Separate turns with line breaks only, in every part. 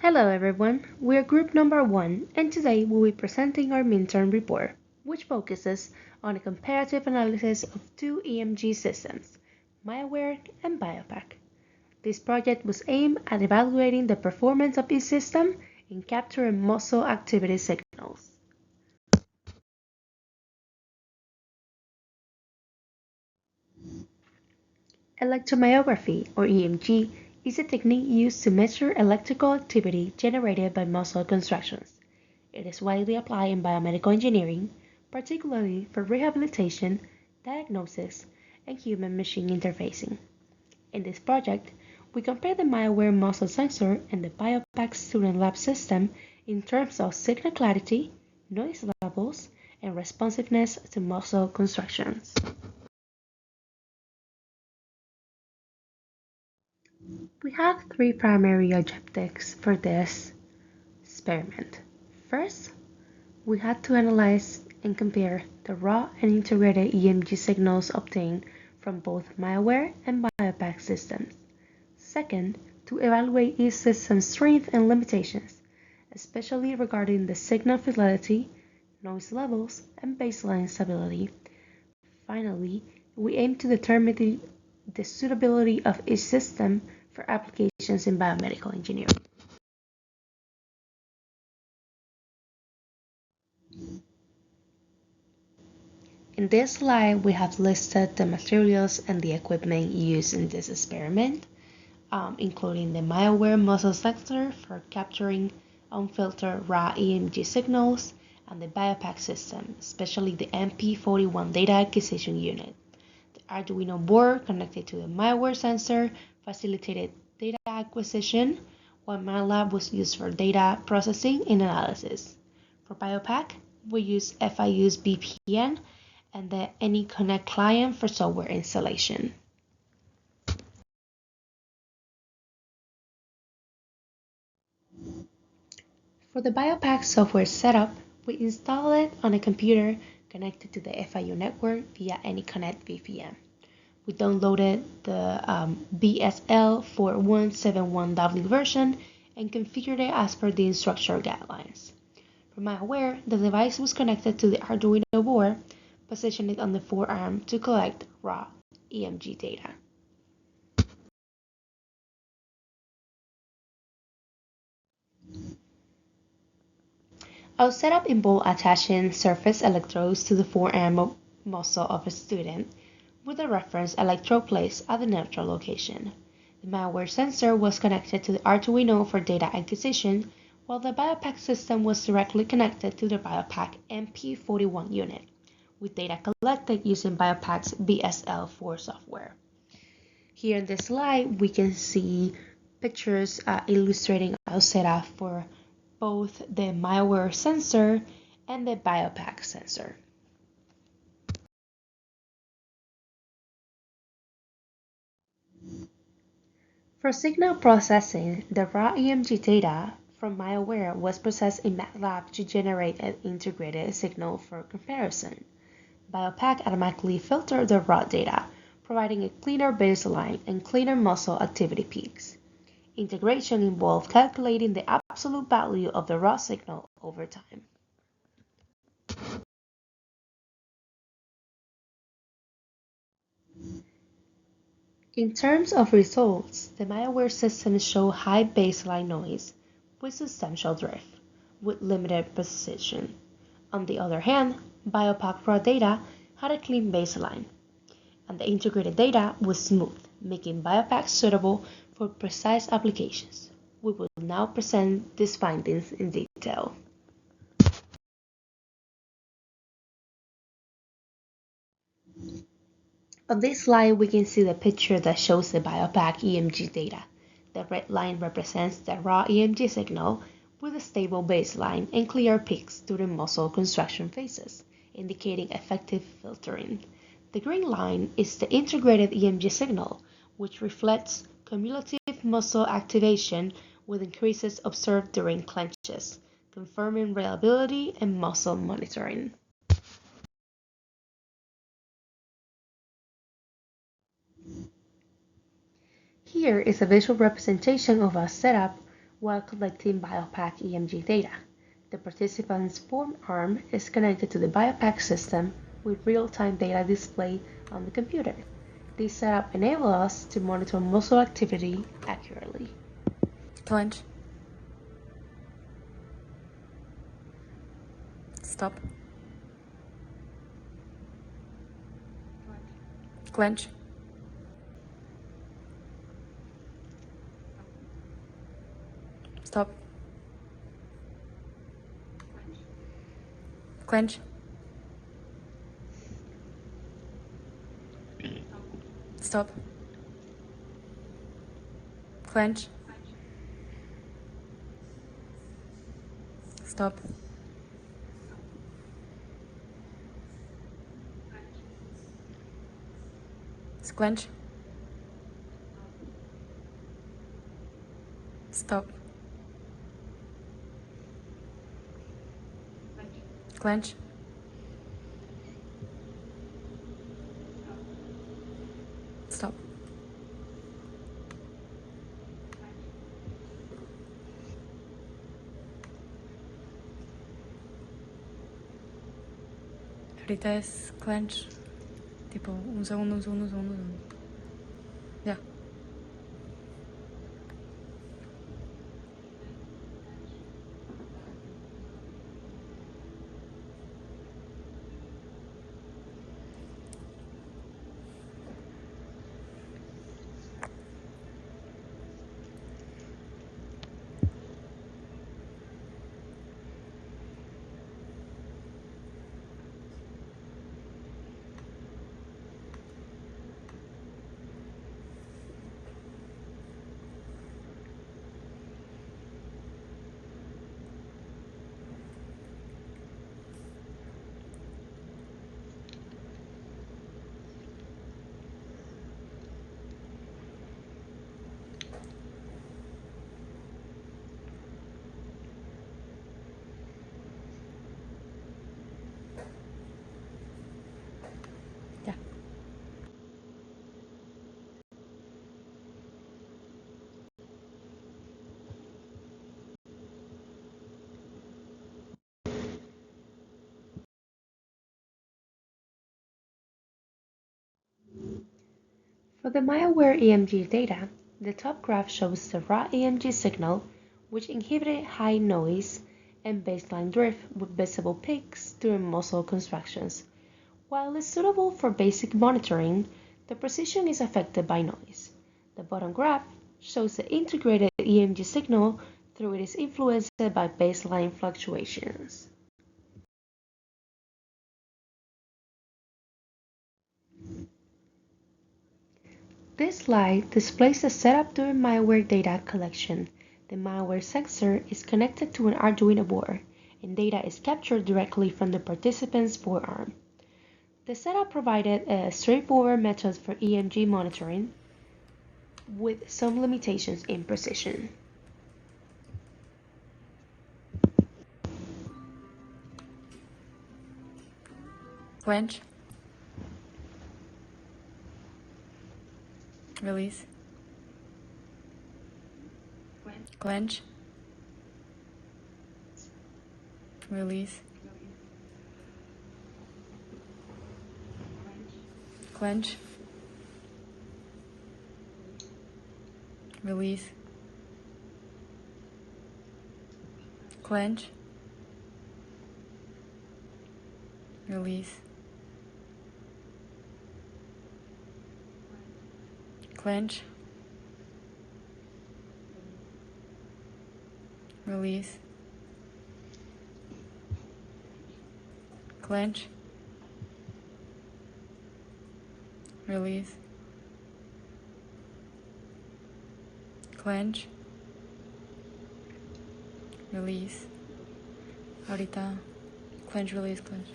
Hello everyone, we're group number 1 and today we'll be presenting our midterm report, which focuses on a comparative analysis of two EMG systems, MyAware and BioPack. This project was aimed at evaluating the performance of each system in capturing muscle activity signals. Electromyography, or EMG, is a technique used to measure electrical activity generated by muscle contractions. It is widely applied in biomedical engineering, particularly for rehabilitation, diagnosis, and human-machine interfacing. In this project, we compare the MyAware muscle sensor and the BioPack student lab system in terms of signal clarity, noise levels, and responsiveness to muscle contractions. We have three primary objectives for this experiment. First, we had to analyze and compare the raw and integrated EMG signals obtained from both MyAware and BioPack systems. Second, to evaluate each system's strengths and limitations, especially regarding the signal fidelity, noise levels, and baseline stability. Finally, we aim to determine the suitability of each system for applications in biomedical engineering. In this slide, we have listed the materials and the equipment used in this experiment, including the MyAware muscle sensor for capturing unfiltered raw EMG signals, and the BioPack system, especially the MP41 data acquisition unit. The Arduino board connected to the MyAware sensor facilitated data acquisition, while MyLab was used for data processing and analysis. For BioPack, we use FIU's VPN and the AnyConnect client for software installation. For the BioPack software setup, we install it on a computer connected to the FIU network via AnyConnect VPN. We downloaded the BSL4171W version and configured it as per the instructor guidelines. For MyAware, the device was connected to the Arduino board, positioned it on the forearm to collect raw EMG data. Our setup involved attaching surface electrodes to the forearm muscle of a student with a reference electrode placed at the neutral location. The MyAware sensor was connected to the Arduino for data acquisition, while the BioPack system was directly connected to the BioPack MP41 unit, with data collected using BioPack's BSL4 software. Here in this slide, we can see pictures illustrating our setup for both the MyAware sensor and the BioPack sensor. For signal processing, the raw EMG data from MyAware was processed in MATLAB to generate an integrated signal for comparison. BioPack automatically filtered the raw data, providing a cleaner baseline and cleaner muscle activity peaks. Integration involved calculating the absolute value of the raw signal over time. In terms of results, the MyAware system showed high baseline noise with substantial drift, with limited precision. On the other hand, BioPack raw data had a clean baseline, and the integrated data was smooth, making BioPack suitable for precise applications. We will now present these findings in detail. On this slide, we can see the picture that shows the BioPack EMG data. The red line represents the raw EMG signal with a stable baseline and clear peaks during muscle contraction phases, indicating effective filtering. The green line is the integrated EMG signal, which reflects cumulative muscle activation with increases observed during clenches, confirming reliability and muscle monitoring. Here is a visual representation of our setup while collecting BioPack EMG data. The participant's forearm is connected to the BioPack system with real-time data displayed on the computer. This setup enables us to monitor muscle activity accurately.
Clench. Stop. Clench. Stop. Clench. Stop. Clench. Stop. Clench. Stop. Clench. Stop. Ahorita es clench. Tipo, un segundo. Ya. Ya.
For the malware EMG data, the top graph shows the raw EMG signal, which inhibited high noise and baseline drift with visible peaks during muscle contractions. While it's suitable for basic monitoring, the precision is affected by noise. The bottom graph shows the integrated EMG signal through it is influenced by baseline fluctuations. This slide displays the setup during malware data collection. The malware sensor is connected to an Arduino board, and data is captured directly from the participant's forearm. The setup provided a straightforward method for EMG monitoring, with some limitations in precision.
Clench. Release. Clench. Release. Clench. Release. Clench. Release. Clench. Release. Clench. Release. Clench. Release. Ahorita. Clench, release, clench.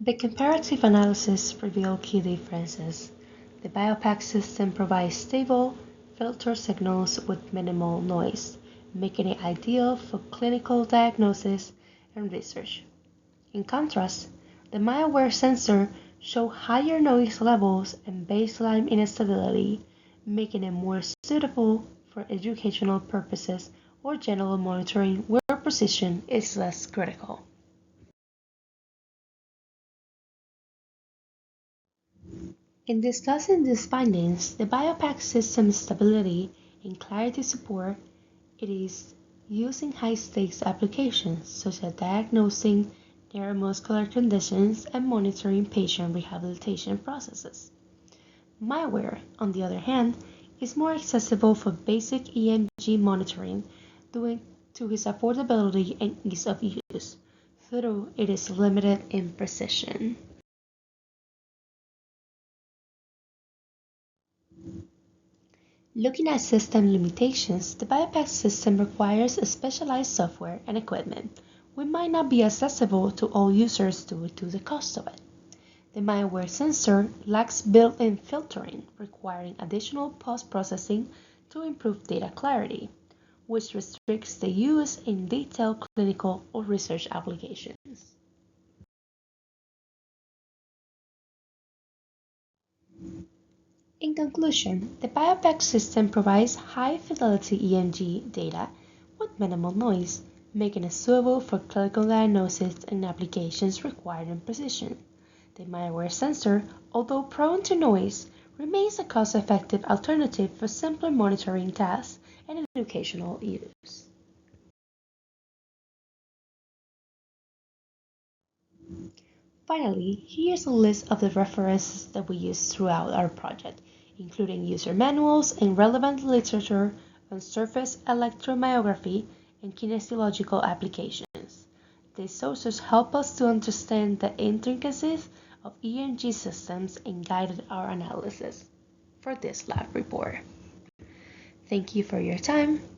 The comparative analysis revealed key differences. The BioPAC system provides stable, filtered signals with minimal noise, making it ideal for clinical diagnosis and research. In contrast, the MyAware sensor shows higher noise levels and baseline instability, making it more suitable for educational purposes or general monitoring where precision is less critical. In discussing these findings, the BioPAC system's stability and clarity support it is used in high-stakes applications such as diagnosing neuromuscular conditions and monitoring patient rehabilitation processes. MyWare, on the other hand, is more accessible for basic EMG monitoring due to its affordability and ease of use, though it is limited in precision. Looking at system limitations, the BioPAC system requires specialized software and equipment, which might not be accessible to all users due to the cost of it. The MyAware sensor lacks built-in filtering, requiring additional post-processing to improve data clarity, which restricts the use in detailed clinical or research applications. In conclusion, the BioPAC system provides high-fidelity EMG data with minimal noise, making it suitable for clinical diagnosis and applications requiring precision. The MyAware sensor, although prone to noise, remains a cost-effective alternative for simpler monitoring tasks and educational use. Finally, here's a list of the references that we use throughout our project, including user manuals and relevant literature on surface electromyography and kinesiological applications. These sources help us to understand the intricacies of EMG systems and guided our analysis for this lab report. Thank you for your time.